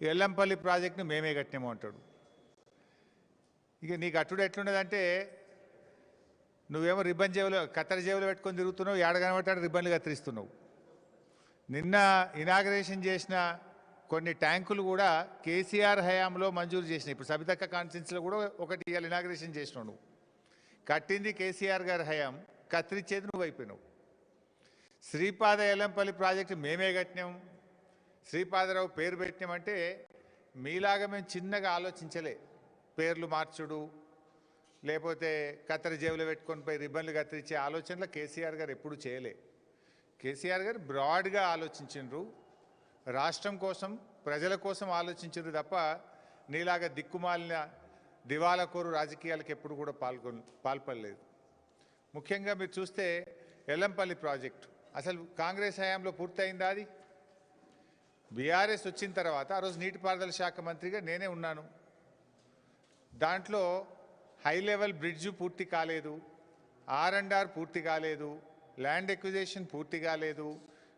ఎల్లంపల్లి ప్రాజెక్టును మేమే కట్టినాము అంటాడు. ఇక నీకు అట్టుడు ఎట్లున్నదంటే నువ్వేమో రిబ్బన్ జేబులో కత్తెర జేబులో పెట్టుకొని తిరుగుతున్నావు, ఏడగనబట్టాడు రిబ్బన్లు కత్తిరిస్తున్నావు. నిన్న ఇనాగరేషన్ చేసిన కొన్ని ట్యాంకులు కూడా కేసీఆర్ హయాంలో మంజూరు చేసినాయి. ఇప్పుడు సబితక్క కాన్స్టిట్యున్సీలో కూడా ఒకటి ఇవాళ ఇనాగరేషన్ చేసినావు. నువ్వు కట్టింది కేసీఆర్ గారి హయాం, కత్తిరించేది నువ్వు అయిపోయినావు. శ్రీపాద ఎల్లంపల్లి ప్రాజెక్టు మేమే కట్టినాం, శ్రీపాదరావు పేరు పెట్టినామంటే మీలాగా మేము చిన్నగా ఆలోచించలే. పేర్లు మార్చుడు లేకపోతే కత్తెర జేబులో పెట్టుకొని పోయి రిబ్బన్లు కత్తిరించే ఆలోచనలో కేసీఆర్ గారు ఎప్పుడు చేయలే. కేసీఆర్ గారు బ్రాడ్గా ఆలోచించిండ్రు, రాష్ట్రం కోసం ప్రజల కోసం ఆలోచించారు తప్ప నీలాగా దిక్కుమాలిన దివాలాకోరు రాజకీయాలకు ఎప్పుడు కూడా పాల్పడలేదు. ముఖ్యంగా మీరు చూస్తే ఎల్లంపల్లి ప్రాజెక్టు అసలు కాంగ్రెస్ హయాంలో పూర్తయిందా? అది బీఆర్ఎస్ వచ్చిన తర్వాత ఆ రోజు నీటిపారుదల శాఖ మంత్రిగా నేనే ఉన్నాను. దాంట్లో హై లెవెల్ బ్రిడ్జ్ పూర్తి కాలేదు, R&R పూర్తి కాలేదు, ల్యాండ్ ఎక్విజిషన్ పూర్తి కాలేదు,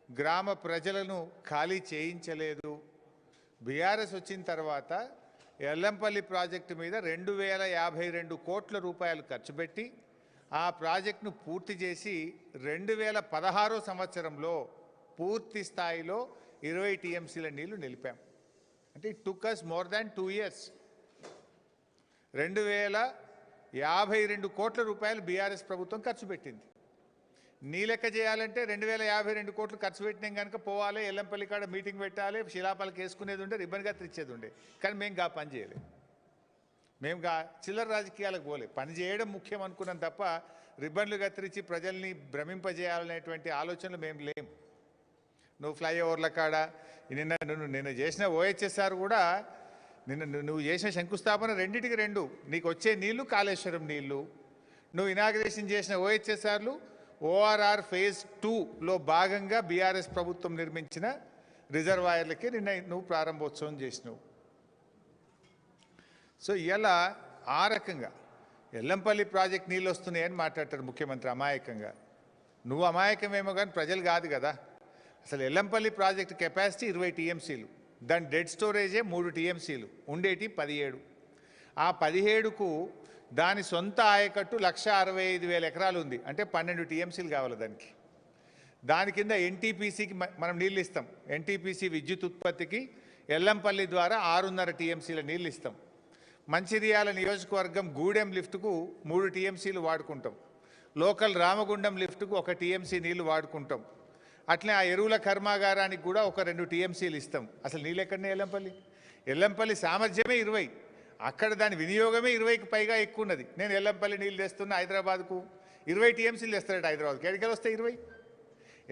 గ్రామ ప్రజలను ఖాళీ చేయించలేదు. బీఆర్ఎస్ వచ్చిన తర్వాత ఎల్లంపల్లి ప్రాజెక్టు మీద 2052 కోట్ల రూపాయలు ఖర్చు పెట్టి ఆ ప్రాజెక్టును పూర్తి చేసి 2016 సంవత్సరంలో పూర్తి స్థాయిలో 20 TMCల నీళ్లు నిలిపాం. అంటే it took us more than 2 years. 2052 కోట్ల రూపాయలు బీఆర్ఎస్ ప్రభుత్వం ఖర్చు పెట్టింది. నీ లెక్క చేయాలంటే 2052 కోట్లు ఖర్చు పెట్టినాం కనుక పోవాలి, ఎల్లంపల్లి కాడ మీటింగ్ పెట్టాలి, శిలాపాలకు వేసుకునేది ఉండే, రిబ్బన్ కత్తిరించేది ఉండే. కానీ మేము పని చేయలేదు. మేము చిల్లర రాజకీయాలకు పోలే. పని చేయడం ముఖ్యం అనుకున్నాం తప్ప రిబ్బన్లు కత్తిరించి ప్రజల్ని భ్రమింపజేయాలనేటువంటి ఆలోచనలు మేము లేం. నువ్వు ఫ్లైఓవర్ల కాడ నిన్న చేసిన OHSR కూడా నువ్వు చేసిన శంకుస్థాపన రెండింటికి రెండు. నీకు వచ్చే నీళ్లు కాళేశ్వరం నీళ్లు, నువ్వు ఇనాగ్రేషన్ చేసిన OHSRలు ORR phase 2లో భాగంగా బీఆర్ఎస్ ప్రభుత్వం నిర్మించిన రిజర్వాయర్లకి నిన్న నువ్వు ప్రారంభోత్సవం చేసినావు. సో ఇలా ఆ రకంగా ఎల్లంపల్లి ప్రాజెక్ట్ నీళ్ళు వస్తున్నాయని మాట్లాడతారు ముఖ్యమంత్రి అమాయకంగా. నువ్వు అమాయకమేమో కానీ ప్రజలు కాదు కదా. అసలు ఎల్లంపల్లి ప్రాజెక్టు కెపాసిటీ 20 TMCలు, దాని డెడ్ స్టోరేజే 3 TMCలు, ఉండేటి 17. ఆ 17కు దాని సొంత ఆయకట్టు 1,65,000 ఎకరాలు ఉంది. అంటే 12 TMCలు కావాలి దానికి. దాని కింద NTPCకి మనం నీళ్ళు ఇస్తాం. NTPC విద్యుత్ ఉత్పత్తికి ఎల్లంపల్లి ద్వారా 6.5 TMCల నీళ్ళు ఇస్తాం. మంచిర్యాల నియోజకవర్గం గూడెం లిఫ్ట్కు 3 TMCలు వాడుకుంటాం. లోకల్ రామగుండం లిఫ్ట్కు 1 TMC నీళ్లు వాడుకుంటాం. అట్లే ఆ ఎరువుల కర్మాగారానికి కూడా ఒక 2 TMCలు ఇస్తాం. అసలు నీళ్ళు ఎక్కడనే ఎల్లంపల్లి సామర్థ్యమే 20, అక్కడ దాని వినియోగమే 20కి పైగా ఎక్కువ ఉన్నది. నేను ఎల్లంపల్లి నీళ్ళు తెస్తున్నా హైదరాబాద్కు, 20 TMCలు తెస్తాడట హైదరాబాద్కి. ఎక్కడికి వస్తాయి 20?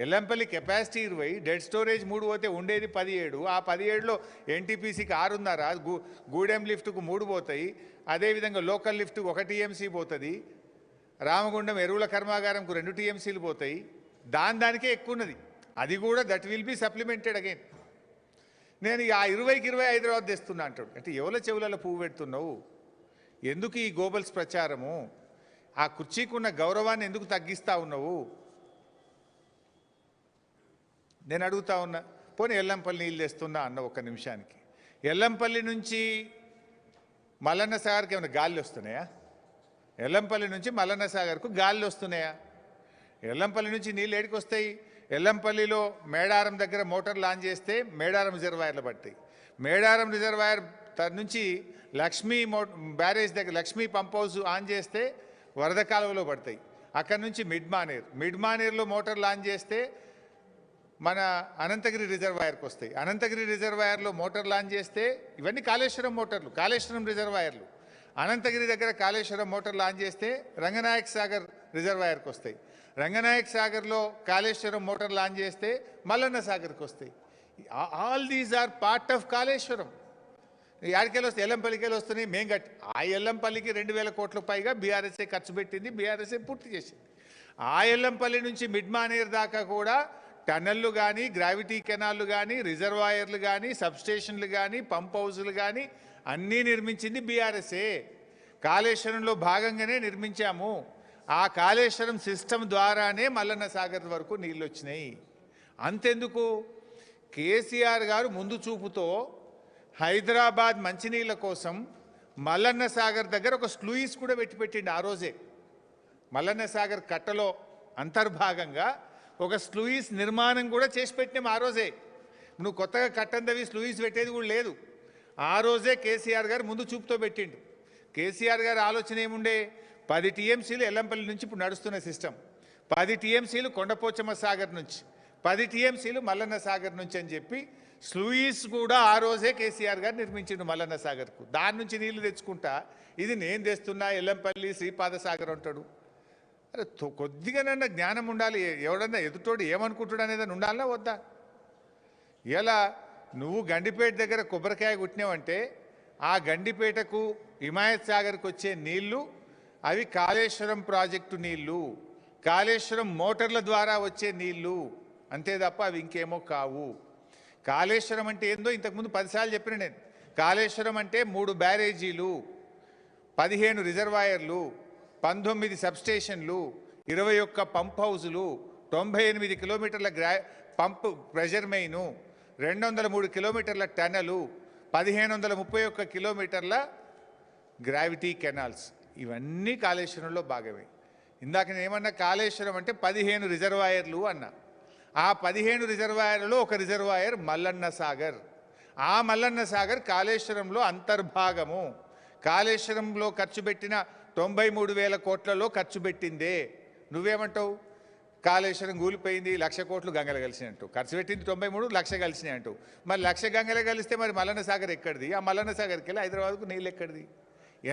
ఎల్లంపల్లి కెపాసిటీ 20, డెడ్ స్టోరేజ్ 3 పోతే ఉండేది 17. ఆ 17లో NTPCకి 6.5, గూడెం లిఫ్ట్కు 3 పోతాయి. అదేవిధంగా లోకల్ లిఫ్ట్కు 1 TMC పోతుంది. రామగుండం ఎరువుల కర్మాగారంకు 2 TMCలు పోతాయి. దానికే ఎక్కువ ఉన్నది. అది కూడా that will be supplemented again. నేను ఆ 20కి 20 హైదరాబాద్ తెస్తున్నా అంటాడు. అంటే ఎవల చెవులలో పువ్వు పెడుతున్నావు? ఎందుకు ఈ గోబల్స్ ప్రచారము? ఆ కుర్చీకున్న గౌరవాన్ని ఎందుకు తగ్గిస్తా ఉన్నావు? నేను అడుగుతా ఉన్నా. పోనీ ఎల్లంపల్లి నీళ్ళు తెస్తున్నా అన్న ఒక్క నిమిషానికి. ఎల్లంపల్లి నుంచి మల్లన్న సాగర్కి ఏమైనా గాలి వస్తున్నాయా? ఎల్లంపల్లి నుంచి మల్లన్న సాగర్కు గాలి వస్తున్నాయా? ఎల్లంపల్లి నుంచి నీళ్ళు ఏడికి వస్తాయి? ఎల్లంపల్లిలో మేడారం దగ్గర మోటార్ లాంచ్ చేస్తే మేడారం రిజర్వాయర్లు పడతాయి. మేడారం రిజర్వాయర్ నుంచి లక్ష్మీ బ్యారేజ్ దగ్గర లక్ష్మీ పంప్ హౌస్ ఆన్ చేస్తే వరద కాలువలో పడతాయి. అక్కడి నుంచి మిడ్మానేర్లో మోటార్ లాంచ్ చేస్తే మన అనంతగిరి రిజర్వాయర్కి వస్తాయి. అనంతగిరి రిజర్వాయర్లో మోటార్ లాంచ్ చేస్తే ఇవన్నీ కాళేశ్వరం మోటార్లు, కాళేశ్వరం రిజర్వాయర్లు. అనంతగిరి దగ్గర కాళేశ్వరం మోటార్ లాంచ్ చేస్తే రంగనాయక్ సాగర్ రిజర్వాయర్కి వస్తాయి. రంగనాయక్ సాగర్లో కాళేశ్వరం మోటార్ లాంచ్ చేస్తే మల్లన్న సాగర్కి వస్తాయి. All these are part of Kaleshwaram. యాడికెళ్ళి వస్తాయి? ఎల్లంపల్లికెళ్ళి వస్తున్నాయి. మేము ఆ ఎల్లంపల్లికి 2,000 కోట్ల పైగా బీఆర్ఎస్ఏ ఖర్చు పెట్టింది, బీఆర్ఎస్ఏ పూర్తి చేసింది. ఆ ఎల్లంపల్లి నుంచి మిడ్మానేర్ దాకా కూడా టన్నెళ్ళు కానీ, గ్రావిటీ కెనాళ్ళు కానీ, రిజర్వాయర్లు కానీ, సబ్స్టేషన్లు కానీ, పంప్ హౌజులు కానీ అన్నీ నిర్మించింది బీఆర్ఎస్ఏ. కాళేశ్వరంలో భాగంగానే నిర్మించాము. ఆ కాళేశ్వరం సిస్టమ్ ద్వారానే మల్లన్న సాగర్ వరకు నీళ్ళు వచ్చినాయి. అంతెందుకు, కేసీఆర్ గారు ముందు చూపుతో హైదరాబాద్ మంచినీళ్ళ కోసం మల్లన్న సాగర్ దగ్గర ఒక స్లూయిస్ కూడా పెట్టిండు ఆ రోజే. మల్లన్న సాగర్ కట్టలో అంతర్భాగంగా ఒక స్లూయిస్ నిర్మాణం కూడా చేసి పెట్టినాం ఆ రోజే. నువ్వు కొత్తగా కట్టందవి స్లూయిస్ పెట్టేది కూడా లేదు. ఆ రోజే కేసీఆర్ గారు ముందు చూపుతో పెట్టిండు. కేసీఆర్ గారి ఆలోచన ఏముండే, 10 టీఎంసీలు ఎల్లంపల్లి నుంచి ఇప్పుడు నడుస్తున్న సిస్టమ్, 10 టీఎంసీలు కొండపోచమ్మ సాగర్ నుంచి, 10 టీఎంసీలు మల్లన్న సాగర్ నుంచి అని చెప్పి స్లూయిస్ కూడా ఆ రోజే కేసీఆర్ గారు నిర్మించిండు మల్లన్న సాగర్కు. దాని నుంచి నీళ్లు తెచ్చుకుంటా ఇది నేను తెస్తున్నా ఎల్లంపల్లి శ్రీపాద సాగర్ అంటాడు. అరే కొద్దిగానన్నా జ్ఞానం ఉండాలి. ఎవడన్నా ఎదుటోడు ఏమనుకుంటాడు అనేది ఉండాలన్నా వద్దా? ఇలా నువ్వు గండిపేట దగ్గర కొబ్బరికాయ కొట్టినావంటే ఆ గండిపేటకు హిమాయత్ సాగర్కి వచ్చే నీళ్లు అవి కాళేశ్వరం ప్రాజెక్టు నీళ్లు, కాళేశ్వరం మోటార్ల ద్వారా వచ్చే నీళ్లు అంతే తప్ప అవి ఇంకేమో కావు. కాళేశ్వరం అంటే ఏందో ఇంతకుముందు 10 సార్లు చెప్పిన నేను. కాళేశ్వరం అంటే 3 బ్యారేజీలు, 15 రిజర్వాయర్లు, 19 సబ్స్టేషన్లు, 21 పంప్ హౌజులు, 98 కిలోమీటర్ల పంప్ ప్రెజర్ మెయిను, 203 కిలోమీటర్ల టనలు, 1531 కిలోమీటర్ల గ్రావిటీ కెనాల్స్, ఇవన్నీ కాళేశ్వరంలో భాగమే. ఇందాక నేను ఏమన్నా కాళేశ్వరం అంటే 15 రిజర్వాయర్లు అన్నా. ఆ 15 రిజర్వాయర్లలో ఒక రిజర్వాయర్ మల్లన్న సాగర్. ఆ మల్లన్న సాగర్ కాళేశ్వరంలో అంతర్భాగము. కాళేశ్వరంలో ఖర్చు పెట్టిన 93,000 కోట్లలో ఖర్చు పెట్టిందే. నువ్వేమంటావు? కాళేశ్వరం కూలిపోయింది, 1,00,000 కోట్లు గంగల కలిసినాయి అంటూ. ఖర్చు పెట్టింది 93, 1,00,000 కలిసినాయి అంటూ. మరి 1,00,000 గంగల కలిస్తే మరి మల్లన్న సాగర్ ఎక్కడిది? ఆ మల్లన్న సాగర్కి వెళ్ళి హైదరాబాద్కు నీళ్ళు ఎక్కడిది?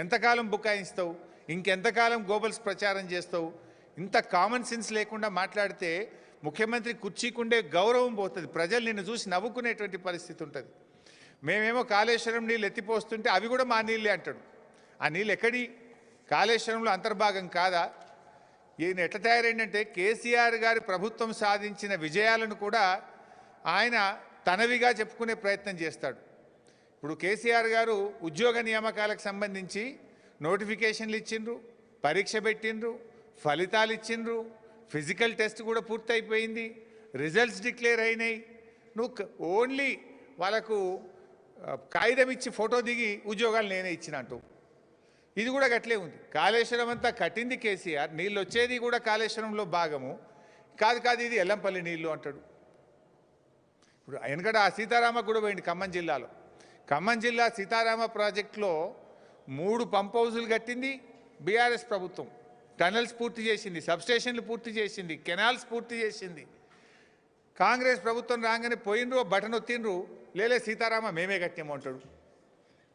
ఎంతకాలం బుకాయిస్తావు? ఇంకెంతకాలం గోబల్స్ ప్రచారం చేస్తావు? ఇంత కామన్ సెన్స్ లేకుండా మాట్లాడితే ముఖ్యమంత్రి కుర్చీకుండే గౌరవం పోతుంది. ప్రజలు నిన్ను చూసి నవ్వుకునేటువంటి పరిస్థితి ఉంటుంది. మేమేమో కాళేశ్వరం నీళ్ళు ఎత్తిపోస్తుంటే అవి కూడా మా నీళ్ళే అంటాడు. ఆ నీళ్ళు ఎక్కడి? కాళేశ్వరంలో అంతర్భాగం కాదా? ఈయన ఎట్లా తయారైందంటే కేసీఆర్ గారి ప్రభుత్వం సాధించిన విజయాలను కూడా ఆయన తనవిగా చెప్పుకునే ప్రయత్నం చేస్తాడు. ఇప్పుడు కేసీఆర్ గారు ఉద్యోగ నియామకాలకు సంబంధించి నోటిఫికేషన్లు ఇచ్చిండ్రు, పరీక్ష పెట్టిండ్రు, ఫలితాలు ఇచ్చిండ్రు, ఫిజికల్ టెస్ట్ కూడా పూర్తయిపోయింది, రిజల్ట్స్ డిక్లేర్ అయినాయి. నువ్వు ఓన్లీ వాళ్ళకు కాగితం ఇచ్చి ఫోటో దిగి ఉద్యోగాలు నేనే ఇచ్చినట్టు. ఇది కూడా గట్లే ఉంది. కాళేశ్వరం అంతా కట్టింది కేసీఆర్, నీళ్ళు వచ్చేది కూడా కాళేశ్వరంలో భాగము. కాదు ఇది ఎల్లంపల్లి నీళ్ళు అంటాడు. ఇప్పుడు వెనకట ఆ సీతారామ కూడా పోయింది ఖమ్మం జిల్లాలో. ఖమ్మం జిల్లా సీతారామ ప్రాజెక్టులో 3 పంప్ హౌజులు కట్టింది బీఆర్ఎస్ ప్రభుత్వం. టనల్స్ పూర్తి చేసింది, సబ్స్టేషన్లు పూర్తి చేసింది, కెనాల్స్ పూర్తి చేసింది. కాంగ్రెస్ ప్రభుత్వం రాగానే పోయినరు, బటన్ ఒత్తిండ్రు, లేలే సీతారామ మేమే కట్టాము అంటాడు.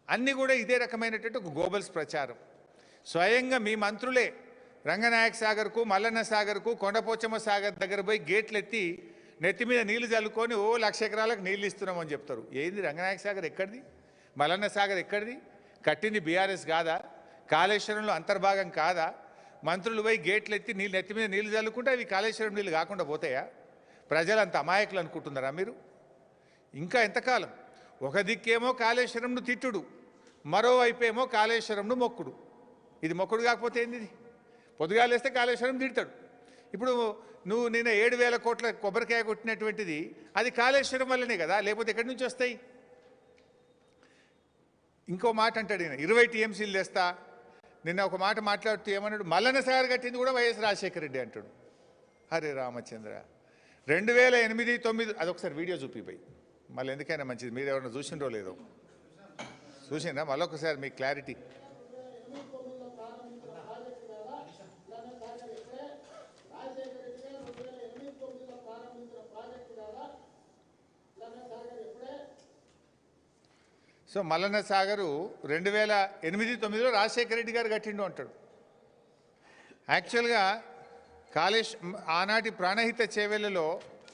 అన్నీ కూడా ఇదే రకమైనటువంటి ఒక గోబల్స్ ప్రచారం. స్వయంగా మీ మంత్రులే రంగనాయక సాగర్కు, మల్లన్న సాగర్కు, కొండపోచమ్మ సాగర్ దగ్గర పోయి గేట్లు ఎత్తి నెత్తి మీద నీళ్లు చల్లుకొని 1,00,000 ఎకరాలకు నీళ్ళు ఇస్తున్నామని చెప్తారు. ఏంది రంగనాయక సాగర్ ఎక్కడిది? మల్లన్న సాగర్ ఎక్కడిది? కట్టింది బీఆర్ఎస్ కాదా? కాళేశ్వరంలో అంతర్భాగం కాదా? మంత్రులు పోయి గేట్లు ఎత్తి నెత్తి మీద నీళ్లు చల్లుకుంటే అవి కాళేశ్వరం నీళ్ళు కాకుండా పోతాయా? ప్రజలంత అమాయకులు అనుకుంటున్నారా మీరు? ఇంకా ఎంతకాలం? ఒక దిక్కేమో కాళేశ్వరంను తిట్టుడు, మరోవైపేమో కాళేశ్వరంను మొక్కుడు. ఇది మొక్కుడు కాకపోతే ఏంది? పొద్దుగాలేస్తే కాళేశ్వరం తిడతాడు. ఇప్పుడు నువ్వు నిన్న 7,000 కోట్ల కొబ్బరికాయ కొట్టినటువంటిది అది కాళేశ్వరం వల్లనే కదా, లేకపోతే ఎక్కడి నుంచి వస్తాయి? ఇంకో మాట అంటాడు ఈయన, 20 టీఎంసీలు తెస్తా. నిన్న ఒక మాట మాట్లాడుతూ ఏమన్నాడు? మల్లన్న సాగర్ కట్టింది కూడా వైఎస్ రాజశేఖర రెడ్డి అంటాడు. హరే రామచంద్ర. 2008-9 అదొకసారి వీడియో చూపిపోయి మళ్ళీ ఎందుకైనా మంచిది. మీరు ఎవరైనా చూసిండ్రో లేదో చూసిండ్రా? మళ్ళొకసారి మీకు క్లారిటీ. సో మల్లన్న సాగరు 2008-9లో రాజశేఖర రెడ్డి గారు కట్టిండు అంటాడు. యాక్చువల్గా ఆనాటి ప్రాణహిత చేవెళ్లలో